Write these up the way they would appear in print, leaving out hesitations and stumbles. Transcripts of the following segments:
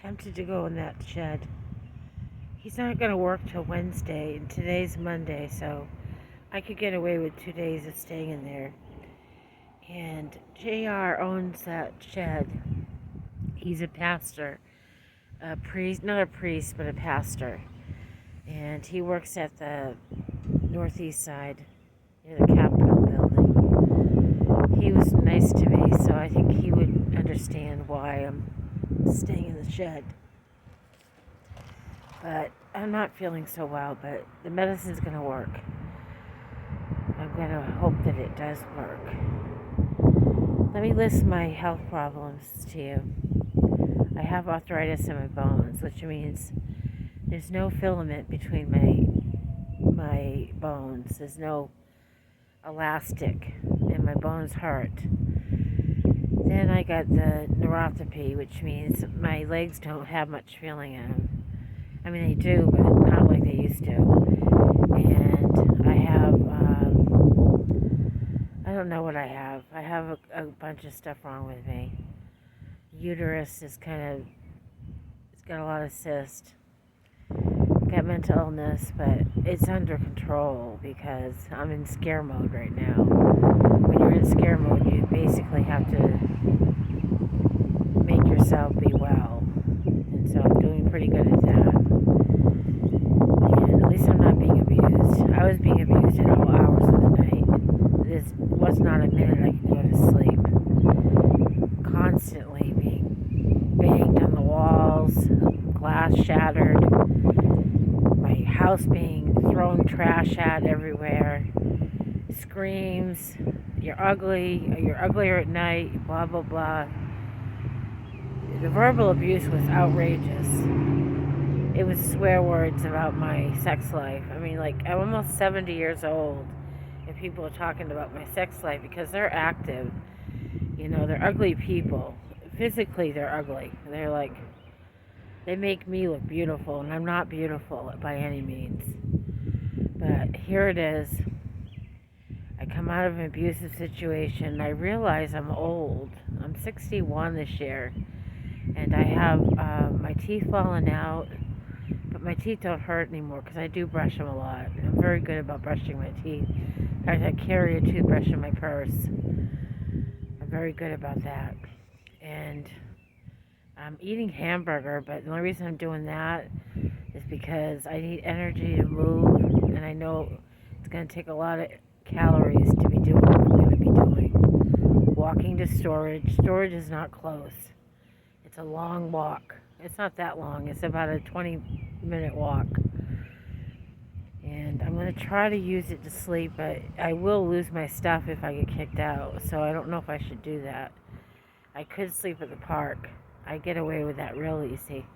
tempted to go in that shed. He's not going to work till Wednesday, and today's Monday, so I could get away with 2 days of staying in there. And JR owns that shed. He's a pastor, a priest, not a priest, but a pastor. And he works at the northeast side near the Capitol building. He was nice to me, so I think he would understand why I'm staying in the shed. But I'm not feeling so well, but the medicine's going to work. I'm going to hope that it does work. Let me list my health problems to you. I have arthritis in my bones, which means there's no filament between my bones. There's no elastic, and my bones hurt. Then I got the neuropathy, which means my legs don't have much feeling in them. I mean, they do, but not like they used to. And I have, I don't know what I have. I have a bunch of stuff wrong with me. Uterus is it's got a lot of cysts. Got mental illness, but it's under control because I'm in scare mode right now. When you're in scare mode, you basically have to make yourself be well. And so I'm doing pretty good at that. And at least I'm not being abused. I was being abused at all hours of the night. This was not a minute I could go to sleep. Constantly being banged on the walls, glass shattered, my house being thrown trash at everywhere, screams, you're ugly, you're uglier at night, blah, blah, blah. The verbal abuse was outrageous. It was swear words about my sex life. I mean, like, I'm almost 70 years old, and people are talking about my sex life because they're active. You know, they're ugly people. Physically, they're ugly. They're like, they make me look beautiful, and I'm not beautiful by any means. But here it is. I come out of an abusive situation, and I realize I'm old. I'm 61 this year, and I have my teeth falling out, but my teeth don't hurt anymore because I do brush them a lot. I'm very good about brushing my teeth. In fact, I carry a toothbrush in my purse. I'm very good about that. And I'm eating hamburger, but the only reason I'm doing that is because I need energy to move, and I know it's going to take a lot of calories to be doing what I'm going to be doing. Walking to storage. Storage is not close. It's a long walk. It's not that long. It's about a 20-minute walk. And I'm going to try to use it to sleep, but I will lose my stuff if I get kicked out, so I don't know if I should do that. I could sleep at the park. I get away with that real easy.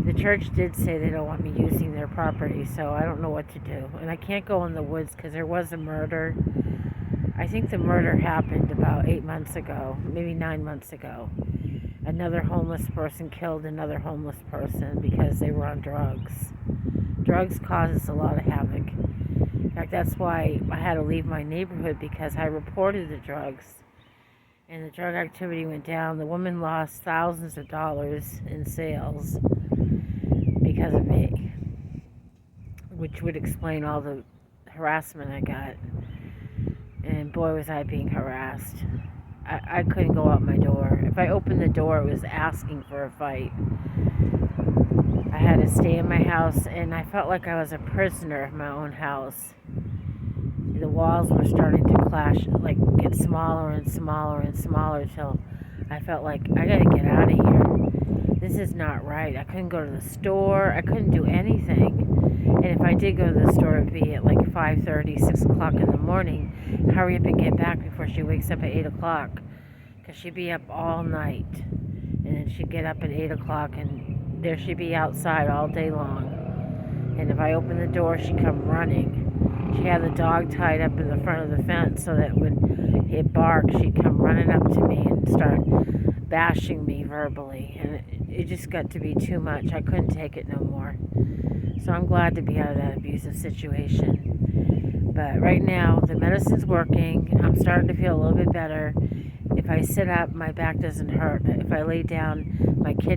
The church did say they don't want me using their property, so I don't know what to do. And I can't go in the woods because there was a murder. I think the murder happened about 8 months ago, maybe 9 months ago. Another homeless person killed another homeless person because they were on drugs. Drugs causes a lot of havoc. In fact, that's why I had to leave my neighborhood, because I reported the drugs. And the drug activity went down. The woman lost thousands of dollars in sales because of me, which would explain all the harassment I got. And boy, was I being harassed. I couldn't go out my door. If I opened the door, it was asking for a fight. I had to stay in my house, and I felt like I was a prisoner of my own house. The walls were starting to clash, like get smaller and smaller and smaller, till I felt like I gotta get out of here. This is not right. I couldn't go to the store. I couldn't do anything. And if I did go to the store, it'd be at like 5:30, 6 o'clock in the morning. Hurry up and get back before she wakes up at 8 o'clock. Because she'd be up all night. And then she'd get up at 8 o'clock, and there she'd be outside all day long. And if I opened the door, she'd come running. She had the dog tied up in the front of the fence so that when it barked, she'd come running up to me and start bashing me verbally. And it just got to be too much. I couldn't take it no more. So I'm glad to be out of that abusive situation. But right now, the medicine's working. I'm starting to feel a little bit better. If I sit up, my back doesn't hurt. If I lay down, my kidney